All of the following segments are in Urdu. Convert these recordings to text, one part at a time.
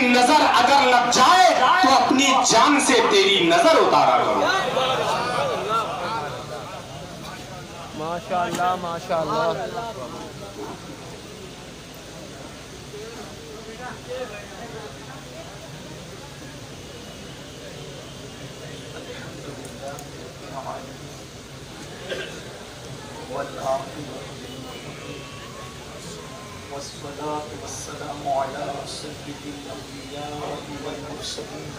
نظر اگر لگ جائے تو اپنی جان سے تیری نظر اتارا کرو. ماشاءاللہ ماشاءاللہ. والصلاة والسلام على سيد الأنبياء والمرسلين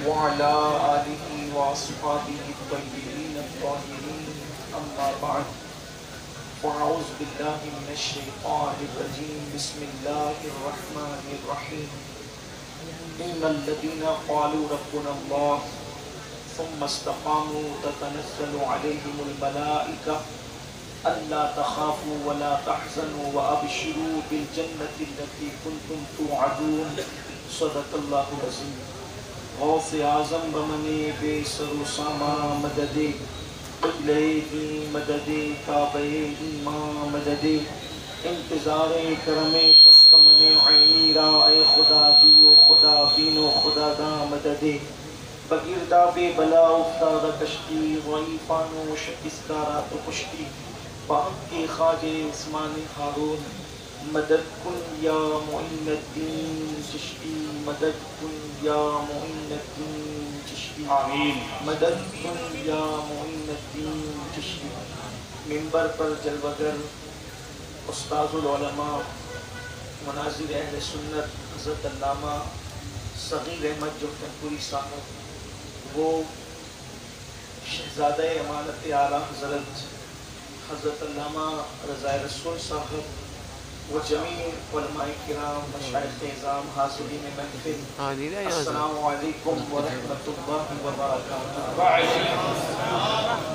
وعلى آله وأصحابه الطيبين الطاهرين أما بعد فأعوذ بالله من الشيطان الرجيم بسم الله الرحمن الرحيم إن الذين قالوا ربنا الله ثم استقاموا تتنزل عليهم الملائكة ألا تخافوا ولا تحزنوا وأبشروا بالجنة التي كنتم توعدون صدق الله العظيم. غوث اعظم بمنے بے سر و ساما مددے قبلے دی مددے کعبے ایمان مددے انتظار کرم تستمن عینی را اے خدا جو خدا بینو خدا دا مددے بگردہ بے بلا افتادہ کشتی ضعیفانو شکستارا تو کشتی باق کے خواجہ عثمان ہارون مدد کن یا معین الدین چشتی مدد کن یا معین الدین چشتی آمین. مدد کن یا معین الدین چشتی. منبر پر جلوگر استاذ العلماء مناظر اہل سنت حضرت علامہ صغیر احمد جوہرپوری صاحب، وہ شہزادہ امانت اعلیٰ حضرت علامہ رضا رسول صاحب، وہ جمیع علماء کرام مشائخ اعظام حاضرین محفل، السلام علیکم ورحمۃ اللہ وبرکاتہ.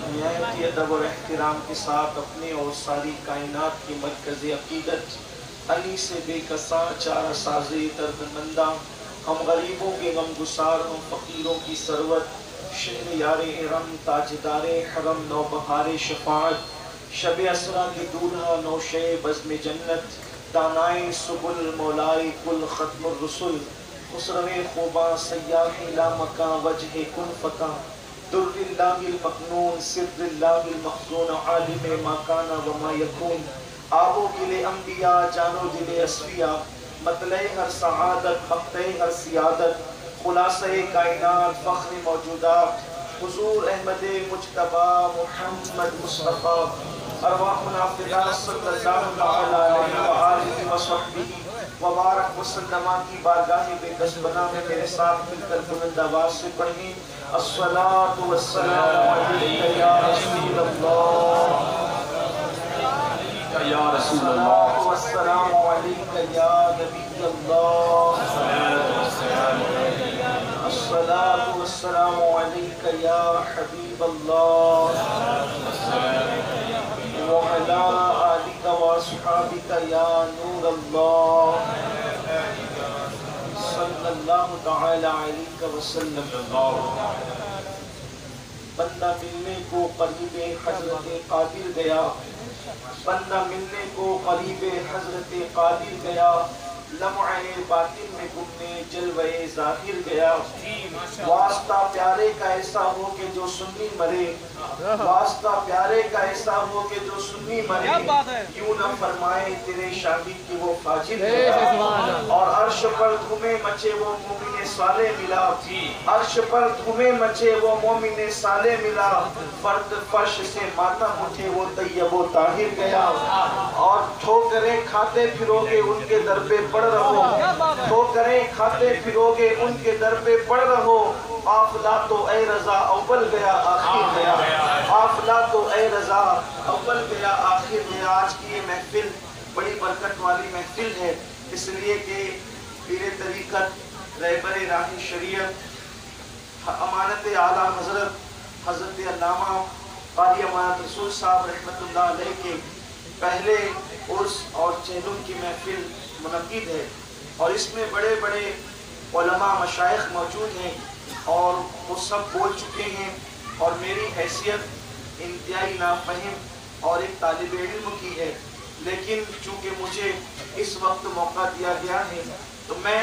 نہایت ادب اور احترام کے ساتھ اپنے اور ساری کائنات کی مرکز عقیدت علی سے بے کساں چارہ ساز دردمندہ، ہم غریبوں کے غم گسار، ہم فقیروں کی ثروت، شہر یار ارم تاجدار حرم نوبہار شفاعت، شب اسرا کی دولہا نوشے بزم جنت، دانائے سبل مولائے کل ختم الرسل، خسرو خوباں سیاح لامکاں وجہ کن فکاں، در اللہ المکنون سر اللہ المخزون، عالم ما کان و ما یکون، آب و گل انبیاء جان و دل اصفیاء، مطلع ہر سعادت مقطع ہر سیادت، خلاصہ کائنات فخر موجودات، حضور احمد مجتبی محمد مصطفیٰ، ارواحنا فدا صلی اللہ علیہ وآلہ وصحبہ وبارک وسلم کی بارگاہ بے کسبنا میں میرے ساتھ مل کر بلند آواز سے پڑھیں الصلاۃ والسلام علیک یا رسول اللہ، یا رسول اللہ، والسلام علیک یا نبی اللہ، الصلاۃ والسلام علیک یا حبیب اللہ، وعلی آلک واصحابک یا نور اللہ، صلی اللہ تعالی علیہ وسلم. بندہ ملنے کو قریب حضرت قادر گیا، بندہ ملنے کو قریب حضرت قادر گیا، لمعہ باطن میں گمنے جلوہ ظاہر گیا، واسطہ پیارے کا ایسا ہو کہ جو سنی مرے، واسطہ پیارے کا ایسا ہو کہ جو سنی مرے، یوں نہ فرمائے تیرے شاہد کی وہ فاجر گیا، اور عرش پر دھومے مچے وہ مومن صالح ملا، عرش پر دھومے مچے وہ مومن صالح ملا، فرد فرش سے ماتم اٹھے وہ طیب و طاہر گیا، اور ٹھوکریں کھاتے پھروگے ان کے در پہ پڑ رہو، ٹھوکریں کھاتے پھروگے ان کے در پہ پڑ رہو، قافلہ تو اے رضا اول گیا آخر گیا، قافلہ تو اے رضا اول گیا آخر گیا. آج کی یہ محفل بڑی برکت والی محفل ہے، اس لیے کہ پیر طریقت رہبر راہ شریعت امانت اعلیٰ حضرت علامہ قاری امانت رسول صاحب رحمت اللہ علیہ کے پہلے عرس اور چہلم کی محفل منعقد ہے، اور اس میں بڑے بڑے علماء مشائخ موجود ہیں اور وہ سب بول چکے ہیں، اور میری حیثیت انتہائی نافہم اور ایک طالب علم کی ہے، لیکن چونکہ مجھے اس وقت موقع دیا گیا ہے تو میں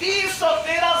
313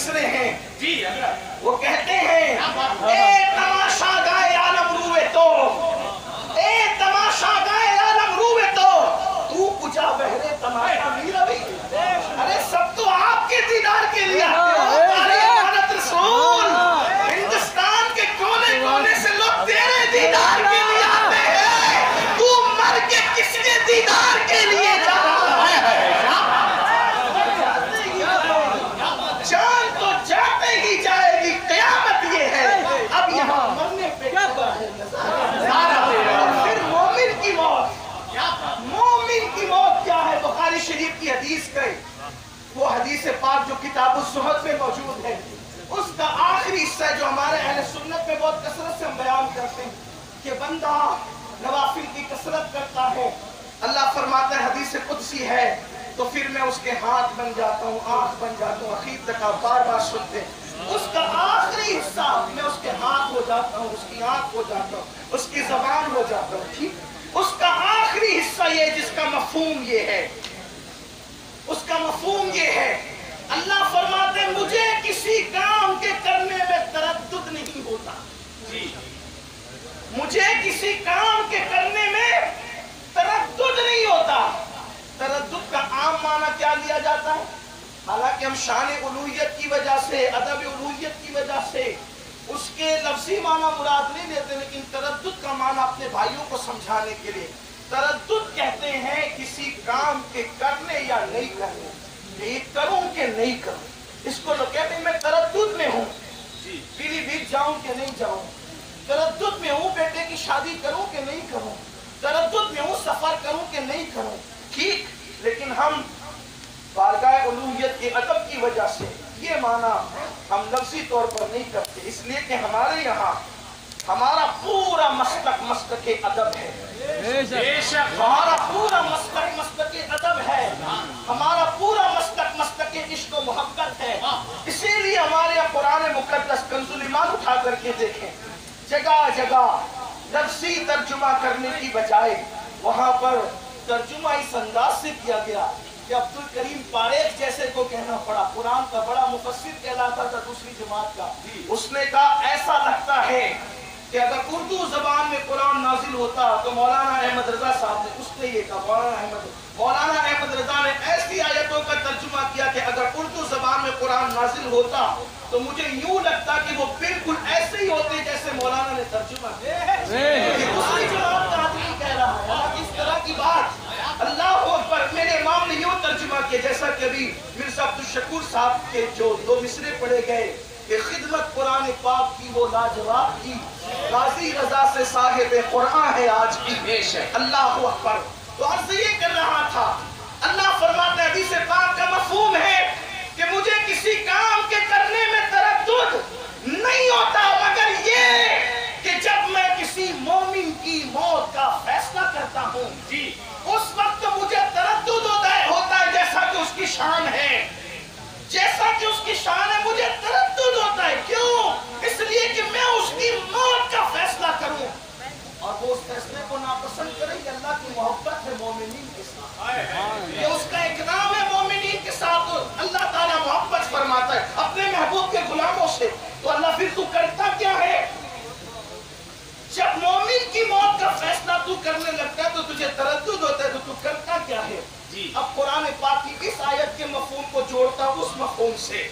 مصرے ہیں جی وہ کہتے ہیں اے تماشا گائے عالم روئے تو اے تماشا گائے عالم روئے تو کجا بہرے تماشا نہیں روی ارے سب تو آپ کے دیدار کے لیے آتے رسول ہندوستان کے کونے کونے سے لوگ تیرے دیدار کے لیے آتے ہیں تو مر کے کس کے دیدار کے لیے جا رہا ہے جان تو جاتے ہی جائے گی قیامت یہ ہے اب یہاں مرنے پہ پھر مومن کی موت کیا ہے بخاری شریف کی حدیث کہے وہ حدیث پاک جو کتاب الزہد میں موجود ہے اس کا آخری حصہ جو ہمارے اہل سنت میں بہت کثرت سے ہم بیان کرتے ہیں کہ بندہ نوافل کی کثرت کرتا ہے اللہ فرماتا ہے حدیث قدسی ہے تو پھر میں اس کے ہاتھ بن جاتا ہوں آنکھ بن جاتا ہوں اخیر تک آپ بار بار سنتے ہیں اس کا آخری حصہ میں اس کے ہاتھ ہو جاتا ہوں اس کی آنکھ ہو جاتا ہوں اس کی زبان ہو جاتا ہوں ٹھیک اس کا آخری حصہ یہ جس کا مفہوم یہ ہے اس کا مفہوم یہ ہے اللہ فرماتے ہیں مجھے کسی کام کے کرنے میں تردد نہیں ہوتا مجھے کسی کام کے کرنے میں تردد نہیں ہوتا تردد کا عام معنی کیا لیا جاتا ہے حالانکہ ہم شان الوہیت کی وجہ سے ادب الوہیت کی وجہ سے اس کے لفظی معنی مراد نہیں لیتے لیکن تردد کا معنی اپنے بھائیوں کو سمجھانے کے لیے تردد کہتے ہیں کسی کام کے کرنے یا نہیں کرنے یہ کروں کہ نہیں کروں اس کو لوگ کہتے ہیں میں تردد میں ہوں پیلی بھیت جاؤں کہ نہیں جاؤں تردد میں ہوں بیٹے کی شادی کروں کہ نہیں کروں تردد میں ہوں سفر کروں کہ نہیں کروں ٹھیک لیکن ہم بارگاہ الوہیت کے ادب کی وجہ سے یہ معنی ہم لفظی طور پر نہیں کرتے اس لیے کہ ہمارے یہاں ہمارا پورا مسلک ادب ہے ہمارا پورا مسلک ادب ہے ہمارا پورا مسلک عشق و محبت ہے اسی لیے ہمارے یہاں قرآن مقدس کنز الایمان اٹھا کر کے دیکھیں جگہ جگہ لفظی ترجمہ کرنے کی بجائے وہاں پر ترجمہ اس انداز سے کیا گیا کہ عبد الکریم پاریخ جیسے کو کہنا پڑا قرآن کا بڑا مفسر کہلاتا تھا دوسری جماعت کا اس نے کہا ایسا لگتا ہے کہ اگر اردو زبان میں قرآن نازل ہوتا تو مولانا احمد رضا صاحب نے اس نے یہ کہا مولانا احمد رضا نے ایسی آیتوں کا ترجمہ کیا کہ اگر اردو زبان میں قرآن نازل ہوتا تو مجھے یوں لگتا کہ وہ بالکل ایسے ہی ہوتے جیسے مولانا نے ترجمہ کیا دوسری جماعت کا آدمی کہہ رہا ہے اس طرح کی بات اللہ اکبر میرے امام نے یوں ترجمہ کیا جیسا کہ ابھی مرزا عبدالشکور صاحب کے جو 2 مصرے پڑھے گئے کہ خدمت قرآن پاک کی وہ لاجواب کی غازی رضا سے صاحب قرآن ہے آج کی اللہ اکبر تو عرض یہ کر رہا تھا اللہ فرماتا ہے حدیث پاک کا مفہوم ہے کہ مجھے کسی کام کے کرنے میں تردد نہیں ہوتا مگر یہ کہ جب میں کسی مومن کی موت کا فیصلہ کرتا ہوں اس وقت مجھے تردد ہوتا ہے جیسا کہ اس کی شان ہے جیسا کہ اس کی شان ہے مجھے تردد ہوتا ہے کیوں اس لیے کہ میں اس کی موت کا فیصلہ کروں اور وہ اس فیصلے کو ناپسند کرے کہ اللہ کی محبت ہے مومنین کے ساتھ یہ اس کا اکرام ہے مومنین کے ساتھ اللہ تعالیٰ محبت فرماتا ہے اپنے محبوب کے غلاموں سے تو اللہ پھر تو کرتا کیا ہے جب مومن کی موت کا فیصلہ تو کرنے لگتا ہے تو تجھے تردد ہوتا ہے تو کرتا کیا ہے اب قرآن پاک کی اس آیت کے مفہوم کو جوڑتا اس مفہوم سے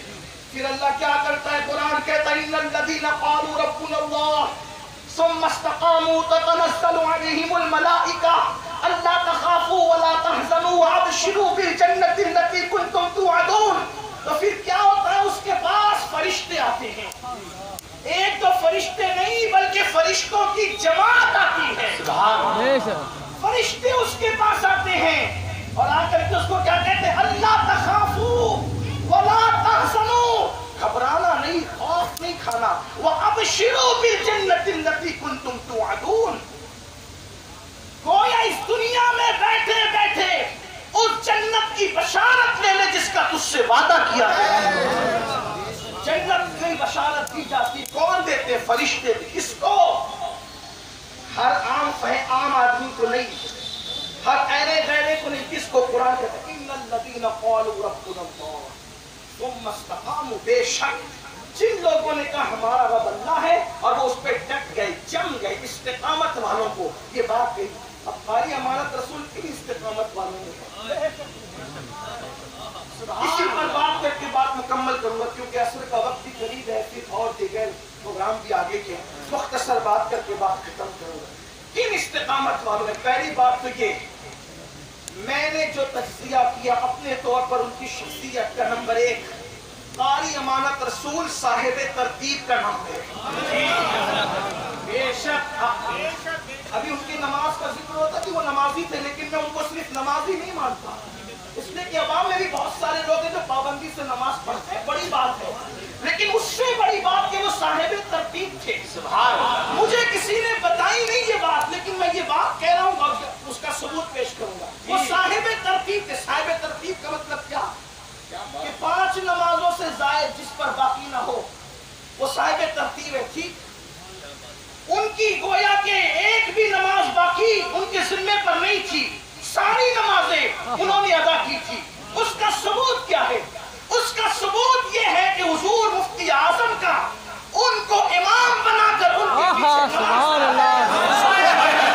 پھر اللہ کیا کرتا ہے قرآن کہتا ہے ان الذین قالوا ربنا اللہ ثم استقاموا تتنزل عليهم الملائكة الا تخافوا ولا تحزنوا وابشروا بالجنة التي كنتم توعدون تو پھر کیا ہوتا ہے اس کے پاس فرشتے آتے ہیں ایک تو فرشتے نہیں بلکہ فرشتوں کی جماعت آتی ہے فرشتے اس کے پاس آتے ہیں اور آ کر کے اس کو کیا کہتے ہیں اللہ تخافوا ولا تحزنوا گھبرانا نہیں خوف نہیں کھانا وَأَبْشِرُوا بِالْجَنَّةِ الَّتِي كُنْتُمْ تُوعَدُونَ گویا اس دنیا میں بیٹھے بیٹھے اس جنت کی بشارت لے لے جس کا تجھ سے وعدہ کیا ہے جنت کی بشارت دی جاتی کون دیتے فرشتے کس کو ہر عام آدمی کو نہیں ہر ایرے غیرے کو نہیں کس کو قرآن کہتا ہے ان الذین قالوا ربنا اللہ ثم استقاموا، بے شک جن لوگوں نے کہا ہمارا رب اللہ ہے اور وہ اس پہ ڈٹ گئے، جم گئے، استقامت والوں کو یہ بات گئی. اب قاری امانت رسول کی استقامت والوں نے اسی پر بات کر کے بات مکمل کروں گا کیونکہ عصر کا وقت بھی قریب ہے، پھر اور دیگر پروگرام بھی آگے کے، مختصر بات کر کے بات ختم کروں گا. کن استقامت والوں نے؟ پہلی بات تو یہ، میں نے جو تجزیہ کیا اپنے طور پر ان کی شخصیت کا، نمبر 1 قاری امانت رسول صاحب ترتیب کا نام ہے. بے شک ابھی ان کی نماز کا ذکر ہوتا کہ وہ نمازی تھے، لیکن میں ان کو صرف نمازی نہیں مانتا، اس لیے کہ عوام میں بھی بہت سارے لوگ ہیں جو پابندی سے نماز پڑھتے ہیں، بڑی بات ہے، لیکن اس سے بڑی بات کہ وہ صاحب ترتیب تھے. سبحان اللہ. مجھے کسی نے بتائی نہیں یہ بات، لیکن میں یہ بات کہہ رہا ہوں اور اس کا ثبوت پیش کروں گا. وہ صاحب ترتیب تھے. صاحب ترتیب کا مطلب کیا کہ 5 نمازوں سے زائد جس پر باقی نہ ہو وہ صاحب ترتیب ہے. ٹھیک، ان کی گویا کہ ایک بھی نماز باقی ان کے ذمے پر نہیں تھی، ساری نمازیں انہوں نے ادا کی تھی. اس کا ثبوت کیا ہے؟ اس کا ثبوت یہ ہے کہ حضور مفتی اعظم کا ان کو امام بنا کر ان کے پیچھے سبحان اللہ.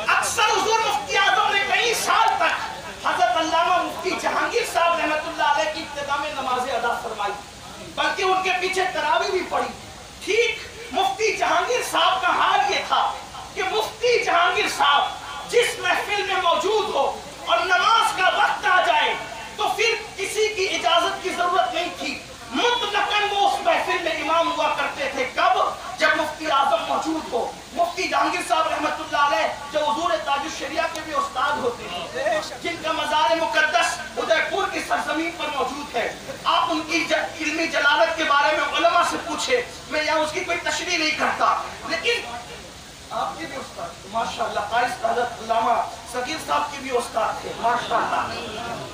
اکثر حضور مفتی اعظم نے کئی سال تک حضرت علامہ مفتی جہانگیر صاحب رحمۃ اللہ علیہ کی ابتدا میں نمازیں ادا فرمائی، بلکہ ان کے پیچھے تراویح بھی پڑھی. ٹھیک، مفتی جہانگیر صاحب کا حال یہ تھا کہ مفتی جہانگیر صاحب جس محفل میں موجود ہو اور نماز کا وقت آ جائے تو پھر کسی کی اجازت کی ضرورت نہیں تھی، مطلقاً وہ اس محفل میں امام ہوا کرتے تھے. کب؟ جب مفتی اعظم موجود ہو. مفتی جہانگیر صاحب رحمۃ اللہ علیہ جو حضور تاج الشریعہ کے بھی استاد ہوتے ہیں، جن کا مزار مقدس ادے پور کی سرزمین پر موجود ہے. آپ ان کی علمی جلالت کے بارے میں علماء سے پوچھے، میں یہاں اس کی کوئی تشریح نہیں کرتا، لیکن آپ کے بھی استاد ماشاء اللہ، قاری حضرت علامہ صغیر صاحب کے بھی استاد تھے ماشاء اللہ.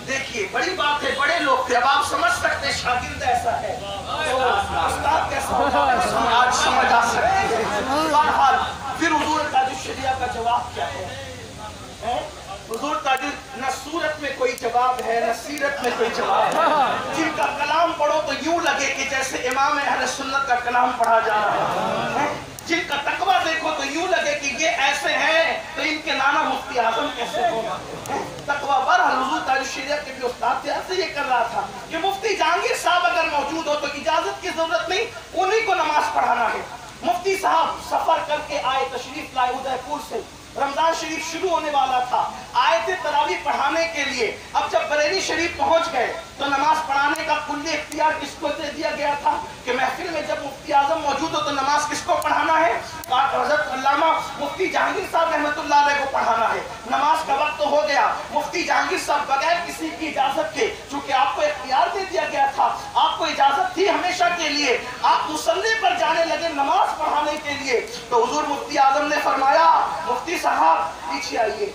دیکھیے بڑی بات ہے، بڑے لوگ تھے. اب آپ سمجھ سکتے ہیں شاگرد ایسا ہے تو استاد کیسا ہوتا ہے، آج سمجھ آ سکتے ہیں. بہرحال پھر حضور تاج الشریعہ کا جواب کیا ہے؟ حضور تاج نہ صورت میں کوئی جواب ہے نہ سیرت میں کوئی جواب ہے. جن کا کلام پڑھو تو یوں لگے کہ جیسے امام اہل سنت کا کلام پڑھا جا رہا ہے. جن کا تقویٰ دیکھو تو یوں لگے کہ یہ ایسے ہیں تو ان کے نانا مفتی اعظم کیسے ہوگا. تقویٰ بہرحال حضور تاج الشریعہ کے بھی استاد تھے. ایسے یہ کر رہا تھا کہ مفتی جہانگیر صاحب اگر موجود ہو تو اجازت کی ضرورت نہیں، انہی کو نماز پڑھانا ہے. مفتی صاحب سفر کر کے آئے، تشریف لائے ادے پور سے. رمضان شریف شروع ہونے والا تھا، آئے تھے تراویح پڑھانے کے لیے. اب جب بریلی شریف پہنچ گئے تو نماز پڑھانے کا کلی اختیار کس کو دے دیا گیا تھا کہ محفل میں جب مفتی اعظم موجود ہو تو نماز کس کو پڑھانا ہے؟ حضرت علامہ مفتی جہانگیر صاحب رحمۃ اللہ علیہ کو پڑھانا ہے. نماز کا وقت تو ہو گیا. مفتی جہانگیر صاحب بغیر کسی کی اجازت کے، چونکہ آپ کو اختیار دے دیا گیا تھا، آپ کو اجازت تھی ہمیشہ کے لیے، آپ مصلی پر جانے لگے نماز پڑھانے کے لیے. تو حضور مفتی اعظم نے فرمایا مفتی صاحب پیچھے آئیے.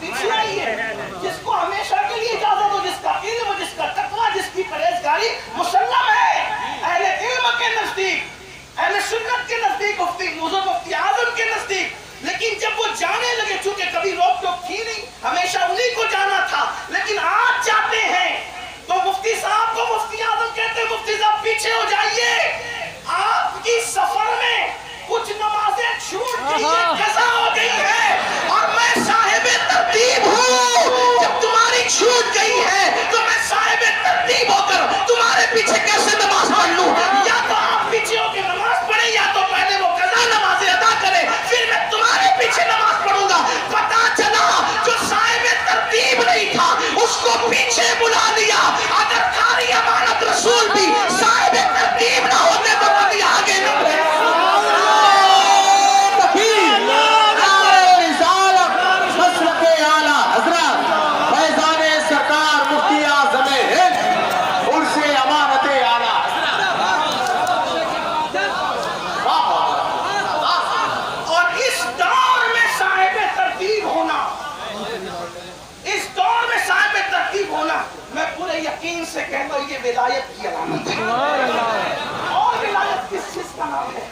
پیچھے آئیے. جس کو ہمیشہ کے لیے اجازت ہو، جس کا علم، جس کا تقویٰ، جس کی پرہیزگاری مسلم ہے اہل علم کے نزدیک، اہل سنت کے نزدیک، حضور مفتی اعظم کے نزدیک. لیکن جب وہ جانے لگے، چونکہ کبھی روک ٹوک تھی نہیں، ہمیشہ انہی کو جانا تھا، لیکن آج جاتے ہیں تو مفتی صاحب کو مفتی اعظم کہتے ہیں مفتی صاحب پیچھے ہو جائیے. آپ کی سفر میں کچھ نمازیں چھوٹ گئی ہیں، قضا ہو گئی ہے، اور میں صاحب ترتیب ہوں. جب تمہاری چھوٹ گئی ہے تو میں صاحب ترتیب ہو کر تمہارے پیچھے کیسے نماز پڑھ لوں؟ یا تو آپ پیچھے ہو کے نماز پڑھیں، یا تو پہلے وہ قضا نمازیں ادا کریں، پھر میں تمہارے پیچھے نماز پڑھوں گا. پتا چلا جو صاحب ترتیب نہیں تھا اس کو پیچھے بلا لیا. اگر قاری امانت رسول بھی صاحب ترتیب نہ ہوتے تو کبھی آگے نہ بڑھے. ولایت کی علامت ہے. اور ولایت کس چیز کا نام ہے؟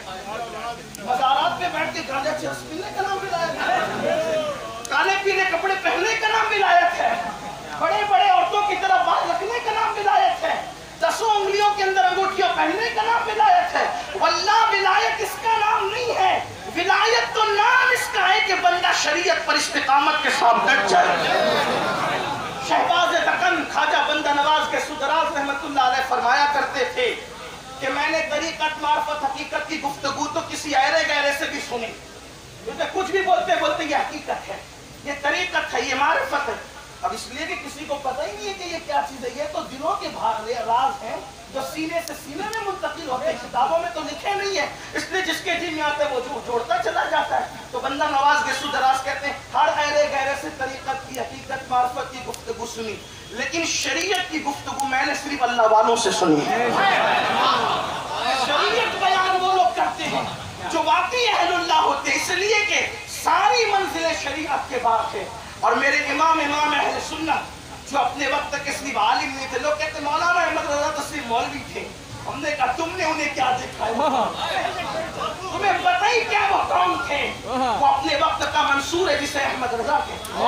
مزارات پہ بیٹھ کے گانجا چرس پینے کا نام ولایت ہے. کالے پیلے کپڑے پہننے کا نام ولایت ہے. بڑے بڑے عورتوں کی طرف بات رکھنے کا نام ولایت ہے. 10 انگلیوں کے اندر انگوٹھیاں پہننے کا نام ولایت ہے. واللہ ولایت اس کا نام نہیں ہے. ولایت تو نام اس کا ہے کہ بندہ شریعت پر استقامت کے ساتھ ڈٹ جائے. شہباز دکن خواجہ بندہ نواز کے سدراز رحمت اللہ علیہ فرمایا کرتے تھے کہ میں نے طریقت معرفت حقیقت کی گفتگو تو کسی ایرے گہرے سے بھی سنی. کیونکہ کچھ بھی بولتے بولتے یہ حقیقت ہے, یہ طریقت ہے, یہ معرفت ہے. اب اس لیے کہ کسی کو پتہ ہی نہیں ہے کہ یہ کیا چیز ہے. یہ تو دلوں کے راز ہیں جو سینے سے سینے میں منتقل ہوتے ہیں. کتابوں میں تو لکھے نہیں ہے, اس لیے جس کے جی میں آتے وہ جوڑتا چلا جاتا ہے. تو بندہ نواز کے سدراز کہتے ہیں ہر ایرے گہرے سے طریقت کی حقیقت معرفت کی گفتگو سنی, لیکن شریعت کی گفتگو میں نے صرف اللہ والوں سے سنی ہے. شریعت بیان وہ لوگ کرتے ہیں جو واقعی اہل اللہ ہوتے ہیں, اس لیے کہ ساری منزلیں شریعت کے بعد ہے. اور میرے امام اہل سنت جو اپنے وقت تک صرف عالم نہیں تھے, لوگ کہتے مولانا احمد رضا تو صرف مولوی تھے. ہم نے کہا تم نے انہیں کیا دکھایا؟ تمہیں پتہ ہی کیا وہ کون تھے؟ وہ اپنے وقت کا منصور ہے جسے احمد رضا کہتے ہیں,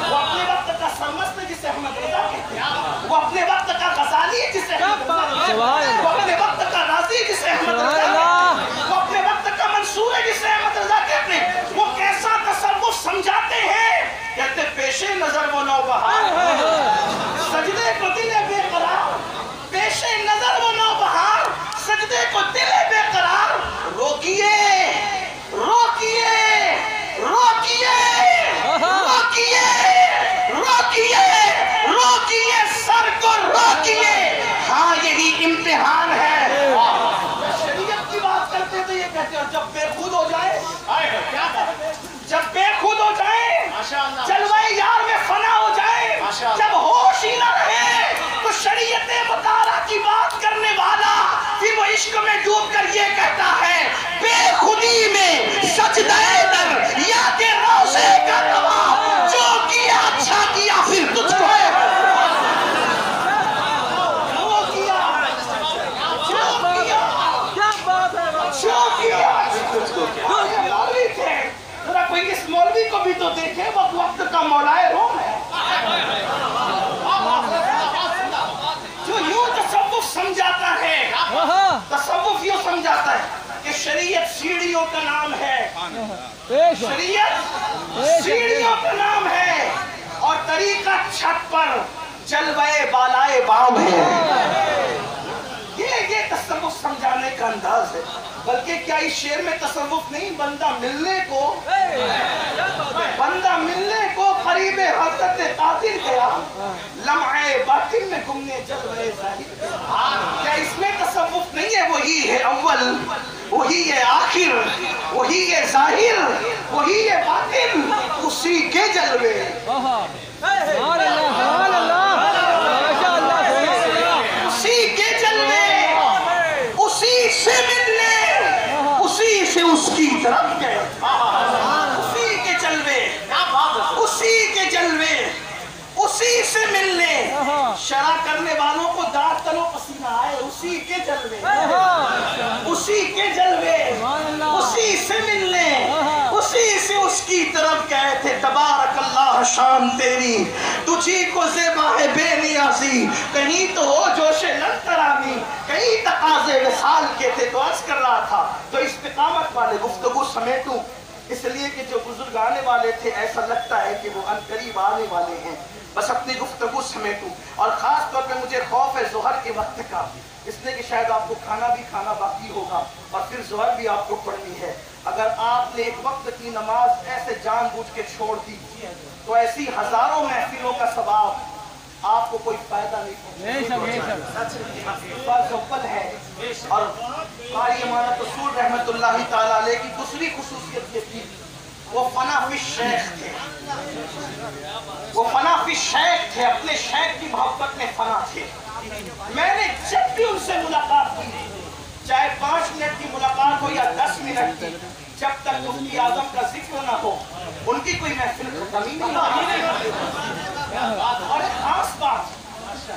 وہ اپنے وقت کا سرمست ہے جسے احمد رضا کہتے ہیں, وہ اپنے وقت کا غزالی ہے جسے احمد رضا کہتے ہیں, وہ اپنے وقت کا راضی ہے جسے احمد رضا کہتے ہیں, وہ اپنے وقت کا منصور ہے جسے احمد رضا کہتے ہیں. وہ کیسا تصوف سمجھاتے ہیں؟ کہتے پیشے نظر وہ نوبہار, سجدے کو دل بے قرار, پیشے نظر وہ نوبہار, سجدے کو دل بے قرار. روکیے روکیے روکیے روکیے روکیے روکیے سر کو روکیے. ہاں یہی امتحان ہے. شریعت کی بات کرتے تو یہ کہتے ہیں جب بے خود ہو جائے, جب بے خود ہو جائے, جلوے یار میں فنا ہو جائے, جب ہوش ہی نہ رہے تو شریعت مطالعہ کی بات کرنے والا پھر وہ عشق میں ڈوب کر یہ کہتا ہے بے خودی میں سجدہ در یا کہ روزے کا طواف, جو کیا اچھا کیا پھر تجھ کو کوئی اس مولوی کو بھی تو دیکھے, وہ وقت کا مولائے روم ہے جو یوں تصوف سمجھاتا ہے. تصوف یوں سمجھاتا ہے کہ شریعت سیڑھیوں کا نام ہے, شریعت سیڑھیوں کا نام ہے, اور طریقہ چھت پر جلوے بالائے بام ہے. یہ تصوف سمجھانے کا انداز ہے. بلکہ کیا اس شعر میں تصوف نہیں, بندہ ملنے کو قریب حضرت قادر گیا, لمحے باطن میں گمنے جلوے ظاہر. کیا اس میں تصوف نہیں ہے؟ وہی ہے اول, وہی ہے آخر, وہی ہے ظاہر, وہی ہے باطن, اسی کے جلوے. اسی کے جلوے, اسی سے ملنے, اسی سے اس کی طرف گئے. اسی کے جلوے, اسی کے جلوے, اسی سے ملنے. شرع کرنے والوں کو داغ تلو پسینہ آئے, اسی کے جلوے, اسی کے جلوے, اسی سے ملنے, اسی سے اس کی طرف گئے تھے. تبارک اللہ شان تیری, تجھی کو زیبا ہے بے نیازی, کہیں تو ہو جوش لنترانی, کہیں تقاضے وصال کے تھے. تو عرض کر رہا تھا تو استقامت والے گفتگو سمیٹوں, اس لیے کہ جو بزرگ آنے والے تھے ایسا لگتا ہے کہ وہ عنقریب آنے والے ہیں. بس اپنی گفتگو سمیٹوں, اور خاص طور پہ مجھے خوف ہے ظہر کے وقت کا, اس لیے کہ شاید آپ کو کھانا بھی کھانا باقی ہوگا اور پھر ظہر بھی آپ کو پڑھنی ہے. اگر آپ نے ایک وقت کی نماز ایسے جان بوجھ کے چھوڑ دی تو ایسی ہزاروں محفلوں کا ثواب آپ کو کوئی فائدہ نہیں پہنچے. ہے. اور قاری امانت اصول رحمت اللہ تعالیٰ علیہ کی دوسری خصوصیت یہ تھی, وہ فنا فی الشیخ تھے. وہ فنا فی الشیخ تھے, اپنے شیخ کی محبت میں فنا تھے. میں نے جب بھی ان سے ملاقات کی, چاہے 5 منٹ کی ملاقات ہو یا 10 منٹ کی, جب تک مفتی اعظم کا ذکر نہ ہو ان کی کوئی محفل ختم ہی نہیں. اور ایک خاص بات,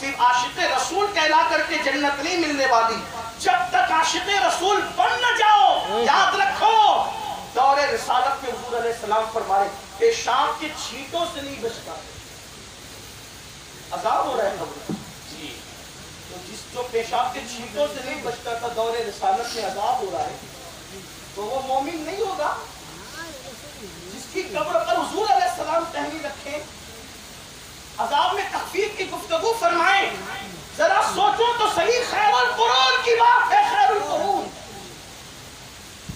صرف عاشق رسول کہلا کر کے جنت نہیں ملنے والی، جب تک عاشق رسول بن نہ جاؤ، یاد رکھو دور رسالت میں حضور علیہ السلام فرمائے پیشاب کے چھینٹوں سے نہیں بچتا، عذاب ہو رہا ہے قبر جی، تو جو پیشاب کے چھینٹوں سے نہیں بچتا تھا دور رسالت میں عذاب ہو رہا ہے، تو وہ مومن نہیں ہوگا جس کی قبر پر حضور علیہ السلام ٹہنی رکھیں، عذاب میں تخفیف کی گفتگو فرمائیں۔ ذرا سوچو تو صحیح، خیر القرون کی بات ہے، خیر القرون،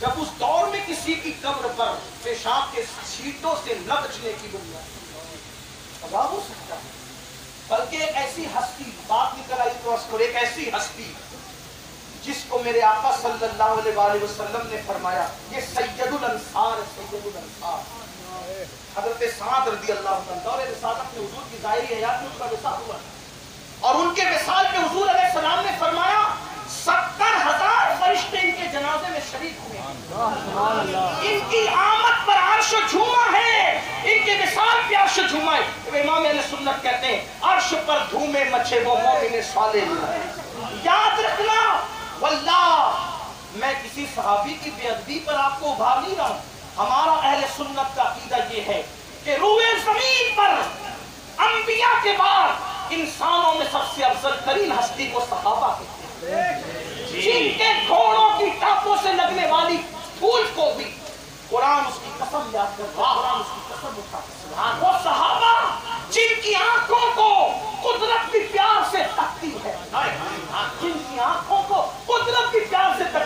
جب اس دور میں کسی کی قبر پر پیشاب کے چھینٹوں سے نہ بچنے کی بنیاد عذاب ہو سکتا ہے، بلکہ ایک ایسی ہستی بات نکل آئی تو اس کو، ایک ایسی ہستی جس کو میرے آقا صلی اللہ علیہ وآلہ وسلم نے فرمایا یہ سید الانصار ہے، سید الانصار حضرت سعد رضی اللہ عنہ، دور رسالت میں حضور کی ظاہری حیات میں اس کا وصال ہوا، اور ان کے وصال پہ حضور علیہ السلام نے فرمایا 70,000 فرشتے ان کے جنازے میں شریک ہوئے، ان کی آمد پر عرش جھوما ہے، ان کے وصال پہ عرش جھوما ہے۔ امام اہل سنت کہتے ہیں عرش پر دھومے مچے وہ مومن صالح، یاد رکھنا واللہ میں کسی صحابی کی بے ادبی پر آپ کو ابھار نہیں رہا ہوں، ہمارا اہل سنت کا عقیدہ یہ ہے کہ روئے زمین پر انبیاء کے بعد انسانوں میں سب سے افضل ترین ہستی کو صحابہ کہتے ہیں، جن کے گھوڑوں کی ٹانپوں سے لگنے والی پھول کو بھی قرآن اس کی قسم یاد کرتا ہے، قرآن اس کی قسم اٹھاتا ہے، وہ صحابہ جن کی آنکھوں کو قدرت بھی پیار سے تکتی ہے، جن کی آنکھوں